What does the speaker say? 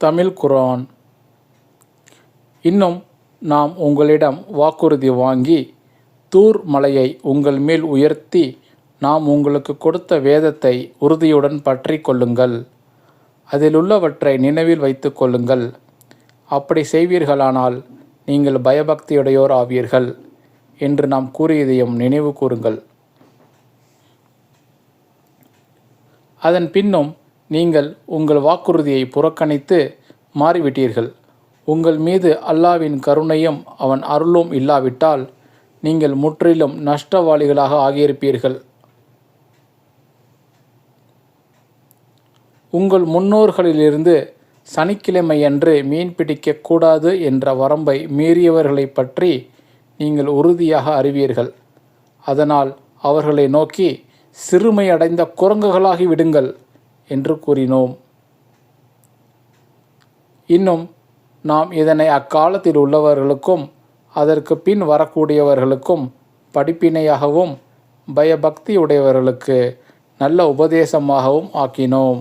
தமிழ் குர்ஆன். இன்னும் நாம் உங்களிடம் வாக்குறுதி வாங்கி தூர் மலையை உங்கள் மேல் உயர்த்தி நாம் உங்களுக்கு கொடுத்த வேதத்தை உறுதியுடன் பற்றி கொள்ளுங்கள். அதிலுள்ளவற்றை நினைவில் வைத்து கொள்ளுங்கள். அப்படி செய்வீர்களானால் நீங்கள் பயபக்தியுடையோர் ஆவீர்கள் என்று நாம் கூறியதையும் நினைவு கூறுங்கள். அதன் பின்னும் நீங்கள் உங்கள் வாக்குறுதியை புறக்கணித்து மாறிவிட்டீர்கள். உங்கள் மீது அல்லாஹ்வின் கருணையும் அவன் அருளும் இல்லாவிட்டால் நீங்கள் முற்றிலும் நஷ்டவாளிகளாக ஆகியிருப்பீர்கள். உங்கள் முன்னோர்களிலிருந்து சனிக்கிழமையன்று மீன் பிடிக்கக்கூடாது என்ற வரம்பை மீறியவர்களை பற்றி நீங்கள் உறுதியாக அறிவீர்கள். அதனால் அவர்களை நோக்கி சிறுமையடைந்த குரங்குகளாகி விடுங்கள் என்று கூறினோம். இன்னும் நாம் இதனை அக்காலத்தில் உள்ளவர்களுக்கும் அதற்கு பின் வரக்கூடியவர்களுக்கும் படிப்பினையாகவும் பயபக்தியுடையவர்களுக்கு நல்ல உபதேசமாகவும் ஆக்கினோம்.